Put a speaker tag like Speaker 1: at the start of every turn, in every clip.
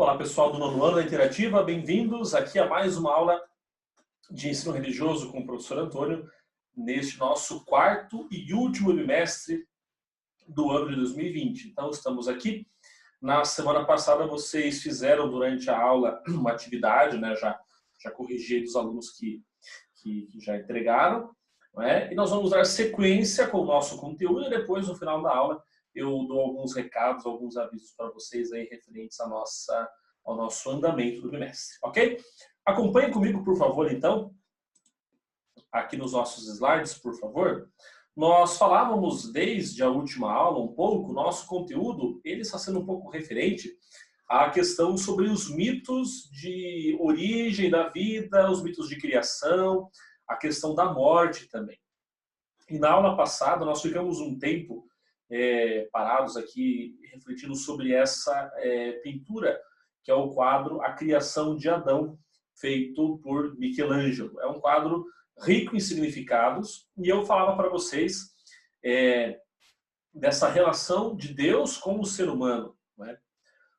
Speaker 1: Olá pessoal do nono ano da Interativa, bem-vindos aqui a mais uma aula de ensino religioso com o professor Antônio, neste nosso quarto e último bimestre do ano de 2020. Então estamos aqui. Na semana passada vocês fizeram durante a aula uma atividade, né? Já corrigi dos alunos que já entregaram, né? E nós vamos dar sequência com o nosso conteúdo e depois no final da aula eu dou alguns recados, alguns avisos para vocês aí referentes ao nosso andamento do bimestre, ok? Acompanhe comigo, por favor, então, aqui nos nossos slides, por favor. Nós falávamos desde a última aula um pouco, nosso conteúdo, ele está sendo um pouco referente à questão sobre os mitos de origem da vida, os mitos de criação, a questão da morte também. E na aula passada nós ficamos um tempo parados aqui refletindo sobre essa pintura, que é o quadro A Criação de Adão, feito por Michelangelo. É um quadro rico em significados, e eu falava para vocês dessa relação de Deus com o ser humano, né?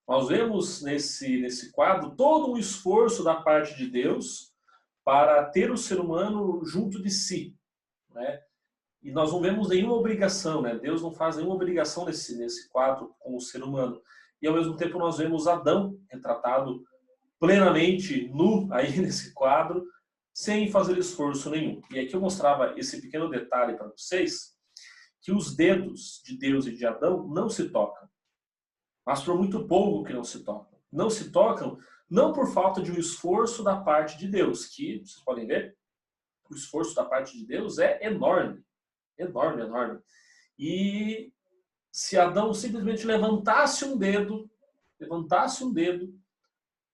Speaker 1: Nós vemos nesse quadro todo um esforço da parte de Deus para ter o ser humano junto de si, né? E nós não vemos nenhuma obrigação, né? Deus não faz nenhuma obrigação nesse quadro com o ser humano. E ao mesmo tempo nós vemos Adão retratado plenamente nu aí nesse quadro, sem fazer esforço nenhum. E aqui eu mostrava esse pequeno detalhe para vocês, que os dedos de Deus e de Adão não se tocam. Mas por muito pouco que não se tocam. Não se tocam não por falta de um esforço da parte de Deus, que, vocês podem ver, o esforço da parte de Deus é enorme. Enorme, enorme. E se Adão simplesmente levantasse um dedo,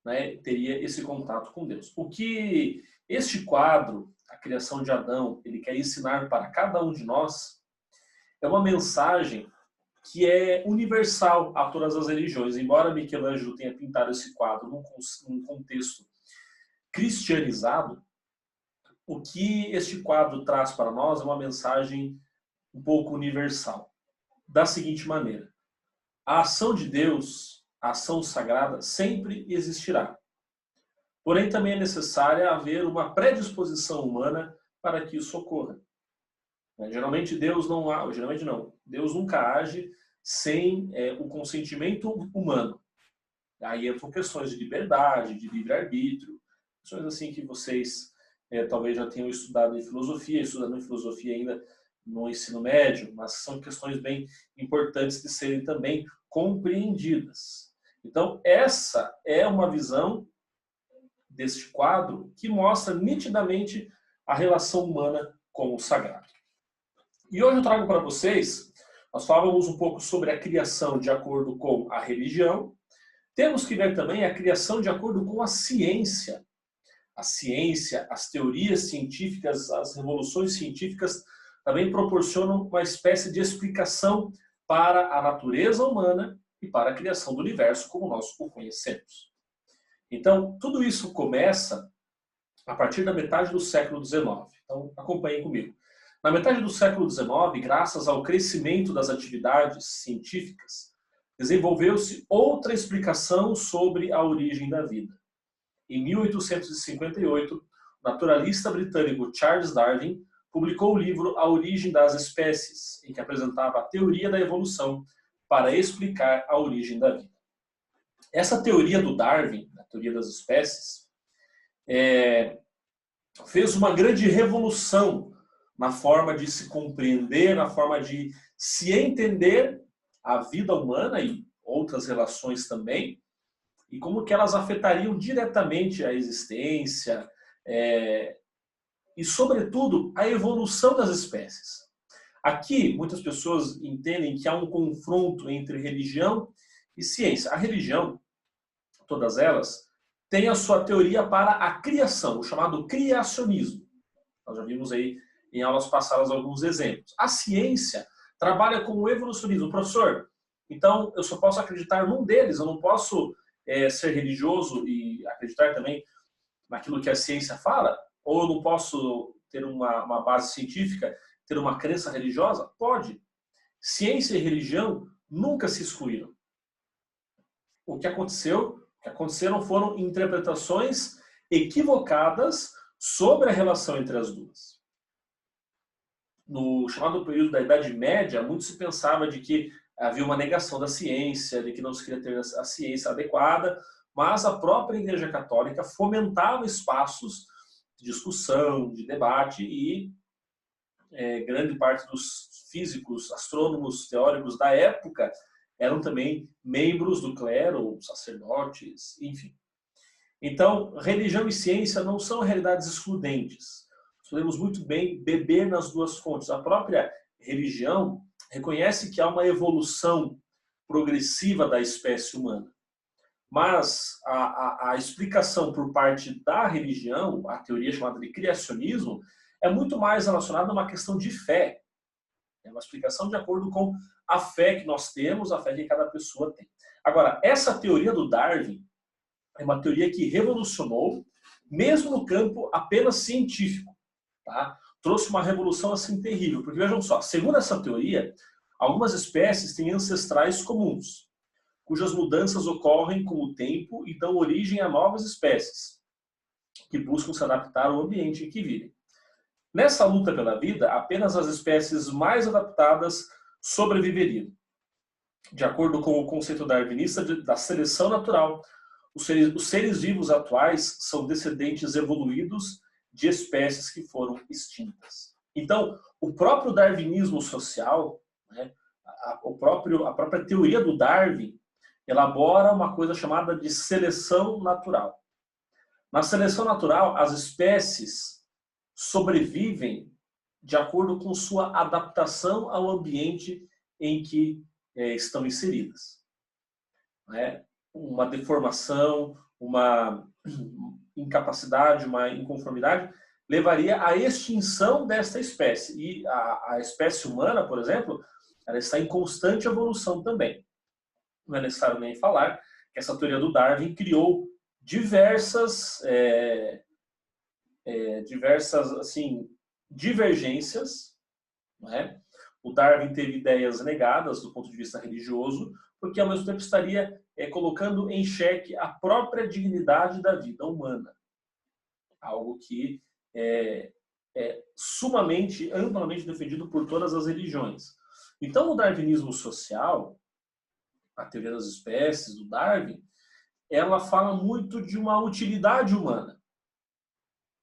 Speaker 1: né, teria esse contato com Deus. O que este quadro, A Criação de Adão, ele quer ensinar para cada um de nós é uma mensagem que é universal a todas as religiões. Embora Michelangelo tenha pintado esse quadro num contexto cristianizado, o que este quadro traz para nós é uma mensagem um pouco universal. Da seguinte maneira: a ação de Deus, a ação sagrada, sempre existirá. Porém, também é necessária haver uma predisposição humana para que isso ocorra. Geralmente Deus Deus nunca age sem o consentimento humano. Aí entram questões de liberdade, de livre-arbítrio, questões assim que vocês talvez já tenham estudando em filosofia ainda no ensino médio, mas são questões bem importantes de serem também compreendidas. Então, essa é uma visão deste quadro que mostra nitidamente a relação humana com o sagrado. E hoje eu trago para vocês, nós falamos um pouco sobre a criação de acordo com a religião, temos que ver também a criação de acordo com a ciência. A ciência, as teorias científicas, as revoluções científicas também proporcionam uma espécie de explicação para a natureza humana e para a criação do universo como nós o conhecemos. Então, tudo isso começa a partir da metade do século XIX. Então, acompanhem comigo. Na metade do século XIX, graças ao crescimento das atividades científicas, desenvolveu-se outra explicação sobre a origem da vida. Em 1858, o naturalista britânico Charles Darwin publicou o livro A Origem das Espécies, em que apresentava a teoria da evolução para explicar a origem da vida. Essa teoria do Darwin, a teoria das espécies, fez uma grande revolução na forma de se compreender, na forma de se entender a vida humana e outras relações também, e como que elas afetariam diretamente a existência e, sobretudo, a evolução das espécies. Aqui, muitas pessoas entendem que há um confronto entre religião e ciência. A religião, todas elas, tem a sua teoria para a criação, o chamado criacionismo. Nós já vimos aí em aulas passadas alguns exemplos. A ciência trabalha com o evolucionismo. Professor, então eu só posso acreditar num deles, eu não posso ser religioso e acreditar também naquilo que a ciência fala? Ou eu não posso ter uma base científica, ter uma crença religiosa? Pode. Ciência e religião nunca se excluíram. O que aconteceu que aconteceram foram interpretações equivocadas sobre a relação entre as duas. No chamado período da Idade Média, muito se pensava de que havia uma negação da ciência, de que não se queria ter a ciência adequada, mas a própria Igreja Católica fomentava espaços de discussão, de debate, e grande parte dos físicos, astrônomos, teóricos da época eram também membros do clero, sacerdotes, enfim. Então, religião e ciência não são realidades excludentes. Podemos muito bem beber nas duas fontes. A própria religião reconhece que há uma evolução progressiva da espécie humana. Mas a explicação por parte da religião, a teoria chamada de criacionismo, é muito mais relacionada a uma questão de fé. É uma explicação de acordo com a fé que nós temos, a fé que cada pessoa tem. Agora, essa teoria do Darwin é uma teoria que revolucionou, mesmo no campo apenas científico. Tá? Trouxe uma revolução assim terrível, porque vejam só, segundo essa teoria, algumas espécies têm ancestrais comuns, cujas mudanças ocorrem com o tempo e dão origem a novas espécies, que buscam se adaptar ao ambiente em que vivem. Nessa luta pela vida, apenas as espécies mais adaptadas sobreviveriam. De acordo com o conceito darwinista da seleção natural, os seres vivos atuais são descendentes evoluídos de espécies que foram extintas. Então, o próprio darwinismo social, né, a própria teoria do Darwin, elabora uma coisa chamada de seleção natural. Na seleção natural, as espécies sobrevivem de acordo com sua adaptação ao ambiente em que estão inseridas. Uma deformação, uma incapacidade, uma inconformidade, levaria à extinção desta espécie. E a espécie humana, por exemplo, ela está em constante evolução também. Não é necessário nem falar que essa teoria do Darwin criou diversas assim, divergências. Não é? O Darwin teve ideias negadas do ponto de vista religioso, porque ao mesmo tempo estaria colocando em xeque a própria dignidade da vida humana. Algo que é sumamente, amplamente defendido por todas as religiões. Então, o darwinismo social, a teoria das espécies do Darwin, ela fala muito de uma utilidade humana.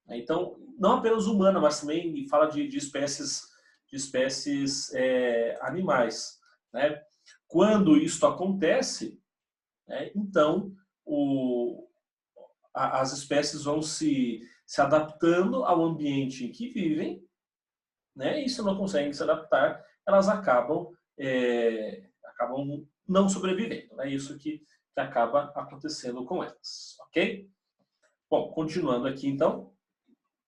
Speaker 1: Então, não apenas humana, mas também fala de espécies animais. Né? Quando isso acontece, então as espécies vão se adaptando ao ambiente em que vivem, né? E se não conseguem se adaptar, elas acabam não sobrevivendo. É isso que acaba acontecendo com elas. Ok? Bom, continuando aqui então.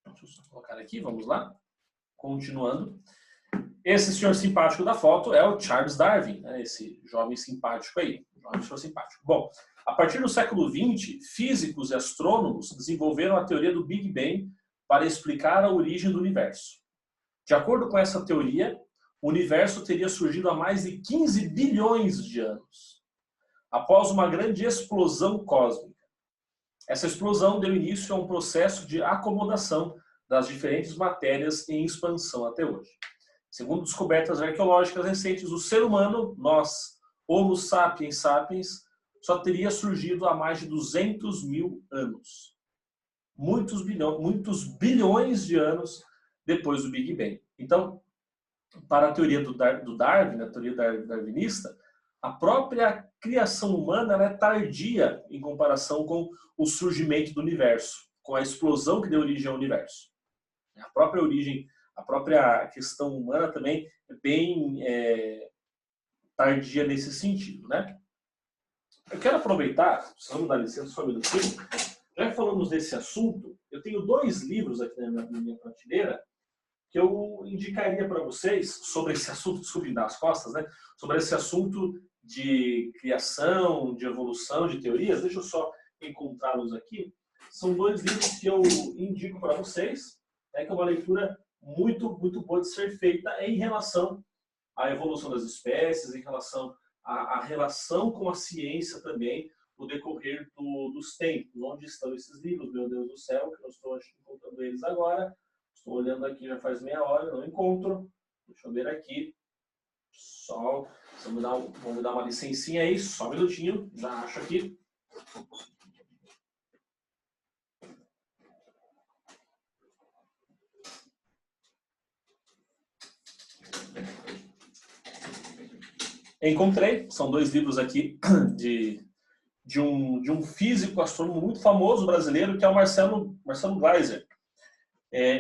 Speaker 1: Deixa eu só colocar aqui, vamos lá. Continuando. Esse senhor simpático da foto é o Charles Darwin, né? Esse jovem simpático aí. Jovem senhor simpático. Bom, a partir do século XX, físicos e astrônomos desenvolveram a teoria do Big Bang para explicar a origem do universo. De acordo com essa teoria, o universo teria surgido há mais de 15 bilhões de anos, após uma grande explosão cósmica. Essa explosão deu início a um processo de acomodação das diferentes matérias em expansão até hoje. Segundo descobertas arqueológicas recentes, o ser humano, nós, Homo sapiens sapiens, só teria surgido há mais de 200 mil anos. Muitos bilhões de anos depois do Big Bang. Então, para a teoria do Darwin, a teoria darwinista, a própria criação humana ela é tardia em comparação com o surgimento do universo, com a explosão que deu origem ao universo. A própria origem, a própria questão humana também é bem tardia nesse sentido, né? Eu quero aproveitar, precisamos dar licença só um minutinho, já que falamos desse assunto, eu tenho 2 livros aqui na minha prateleira que eu indicaria para vocês sobre esse assunto, desculpe dar as costas, né? Sobre esse assunto de criação, de evolução, de teorias. Deixa eu só encontrá-los aqui. São 2 livros que eu indico para vocês, que é uma leitura muito, muito boa de ser feita em relação à evolução das espécies, em relação à relação com a ciência também, no decorrer dos tempos. Onde estão esses livros, meu Deus do céu, que eu estou encontrando eles agora. Estou olhando aqui já faz meia hora, não encontro. Deixa eu ver aqui. Só, vamos dar uma licencinha aí, só um minutinho, já acho aqui. Encontrei, são 2 livros aqui de um físico astrônomo muito famoso brasileiro, que é o Marcelo Gleiser.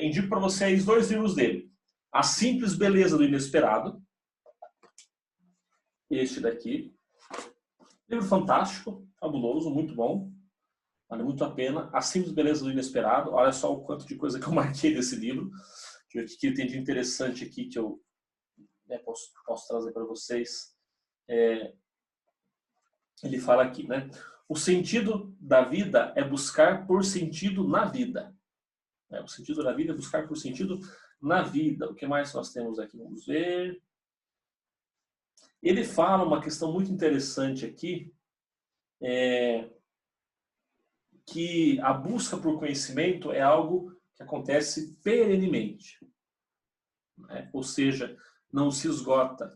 Speaker 1: Indico para vocês 2 livros dele. A Simples Beleza do Inesperado. Este daqui. Livro fantástico, fabuloso, muito bom. Vale muito a pena. A Simples Beleza do Inesperado. Olha só o quanto de coisa que eu marquei desse livro. Deixa eu ver o que ele tem de interessante aqui que eu posso trazer para vocês. Ele fala aqui, né? O sentido da vida é buscar por sentido na vida. O sentido da vida é buscar por sentido na vida. O que mais nós temos aqui? Vamos ver. Ele fala uma questão muito interessante aqui, que a busca por conhecimento é algo que acontece perenemente. Ou seja, não se esgota.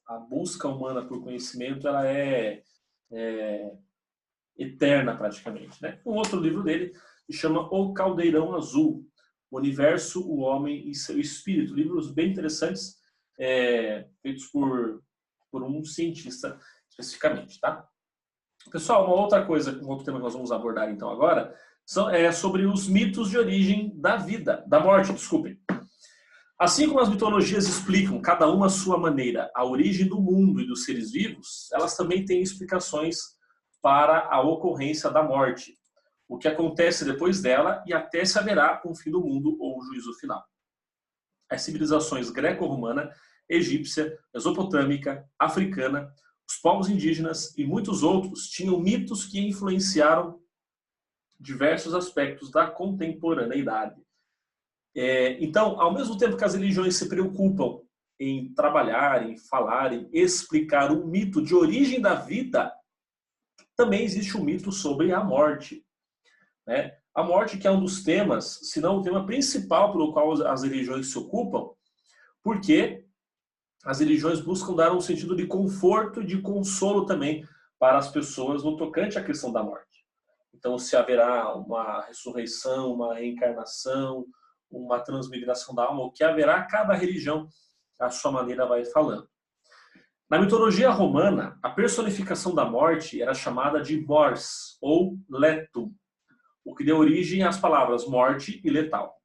Speaker 1: A busca humana por conhecimento ela é eterna praticamente. Né? Um outro livro dele se chama O Caldeirão Azul, O Universo, o Homem e seu Espírito. Livros bem interessantes, feitos por um cientista especificamente. Tá? Pessoal, um outro tema que nós vamos abordar então agora, é sobre os mitos de origem da morte, desculpem. Assim como as mitologias explicam, cada uma à sua maneira, a origem do mundo e dos seres vivos, elas também têm explicações para a ocorrência da morte, o que acontece depois dela e até se haverá um fim do mundo ou o juízo final. As civilizações greco-romana, egípcia, mesopotâmica, africana, os povos indígenas e muitos outros tinham mitos que influenciaram diversos aspectos da contemporaneidade. Então, ao mesmo tempo que as religiões se preocupam em trabalhar, em falar, em explicar o mito de origem da vida, também existe um mito sobre a morte. Né? A morte que é um dos temas, se não o tema principal pelo qual as religiões se ocupam, porque as religiões buscam dar um sentido de conforto e de consolo também para as pessoas no tocante à questão da morte. Então, se haverá uma ressurreição, uma reencarnação, uma transmigração da alma, o que haverá, cada religião, à sua maneira, vai falando. Na mitologia romana, a personificação da morte era chamada de mors, ou letum, o que deu origem às palavras morte e letal.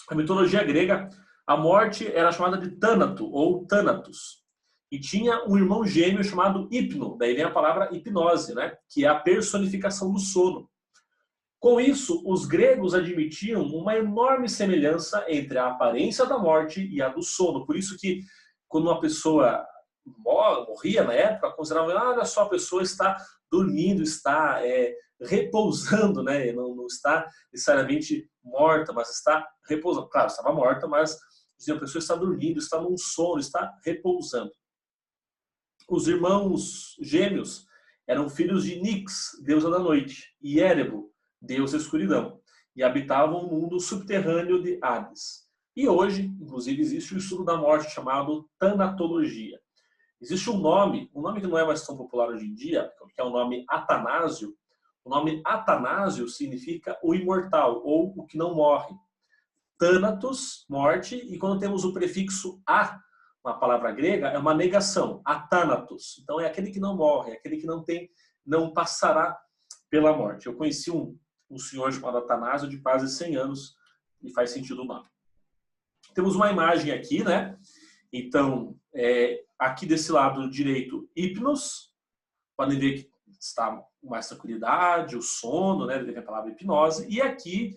Speaker 1: Na mitologia grega, a morte era chamada de Thanato, ou Thanatos, e tinha um irmão gêmeo chamado Hipno, daí vem a palavra hipnose, né? Que é a personificação do sono. Com isso, os gregos admitiam uma enorme semelhança entre a aparência da morte e a do sono. Por isso que, quando uma pessoa morria na época, consideravam, olha só, a pessoa está dormindo, está repousando, né? Não está necessariamente morta, mas está repousando. Claro, estava morta, mas a pessoa está dormindo, está num sono, está repousando. Os irmãos gêmeos eram filhos de Nix, deusa da noite, e Érebo, deus da escuridão, e habitavam o mundo subterrâneo de Hades. E hoje, inclusive, existe o estudo da morte chamado tanatologia. Existe um nome que não é mais tão popular hoje em dia, que é o nome Atanásio. O nome Atanásio significa o imortal, ou o que não morre. Thanatos, morte, e quando temos o prefixo a, uma palavra grega, é uma negação, athanatos. Então é aquele que não morre, é aquele que não passará pela morte. Eu conheci um senhor chamado Atanásio de quase 100 anos, e faz sentido o nome. Temos uma imagem aqui, né? Então, aqui desse lado direito, hipnos, podem ver que está mais tranquilidade, o sono, né? Deve a palavra hipnose, e aqui,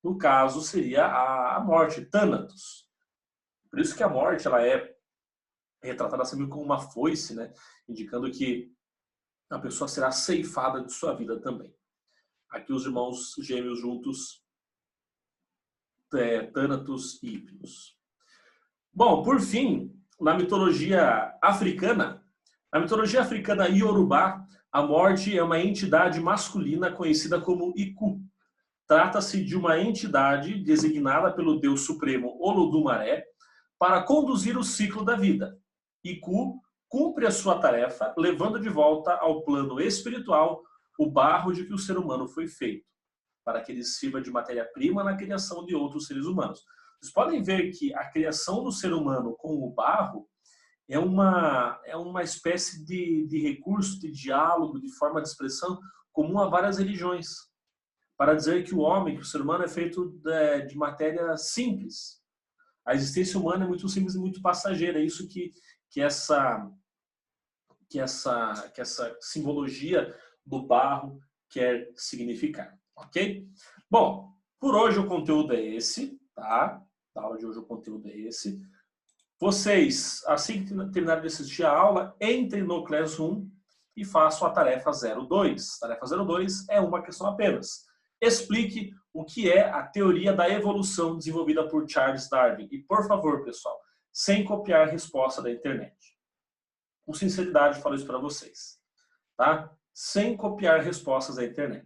Speaker 1: no caso, seria a morte, Thanatos. Por isso que a morte ela é retratada sempre como uma foice, né? Indicando que a pessoa será ceifada de sua vida também. Aqui os irmãos gêmeos juntos, Thanatos e Hipnos. Bom, por fim, na mitologia africana Iorubá, A morte é uma entidade masculina conhecida como Iku. Trata-se de uma entidade designada pelo Deus Supremo Olodumaré para conduzir o ciclo da vida. Iku cumpre a sua tarefa, levando de volta ao plano espiritual o barro de que o ser humano foi feito, para que ele sirva de matéria-prima na criação de outros seres humanos. Vocês podem ver que a criação do ser humano com o barro é uma espécie de recurso, de diálogo, de forma de expressão comum a várias religiões, para dizer que o homem, que o ser humano é feito de matéria simples. A existência humana é muito simples e muito passageira. É isso que essa simbologia do barro quer significar, ok? Bom, por hoje o conteúdo é esse, tá? Da aula de hoje o conteúdo é esse. Vocês, assim que terminarem de assistir a aula, entrem no Classroom e façam a tarefa 02. Tarefa 02 é uma questão apenas. Explique o que é a teoria da evolução desenvolvida por Charles Darwin. E, por favor, pessoal, sem copiar a resposta da internet. Com sinceridade, falo isso para vocês. Tá? Sem copiar respostas da internet.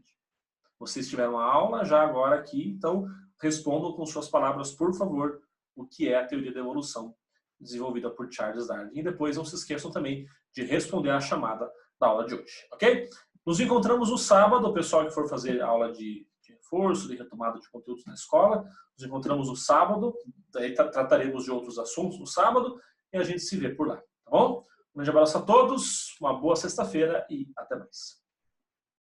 Speaker 1: Vocês tiveram a aula já agora aqui, então respondam com suas palavras, por favor, o que é a teoria da evolução desenvolvida por Charles Darwin. E depois não se esqueçam também de responder a chamada da aula de hoje, ok? Nos encontramos no sábado, o pessoal que for fazer aula de reforço, de retomada de conteúdos na escola. Nos encontramos no sábado, daí trataremos de outros assuntos no sábado e a gente se vê por lá, tá bom? Um grande abraço a todos, uma boa sexta-feira e até mais.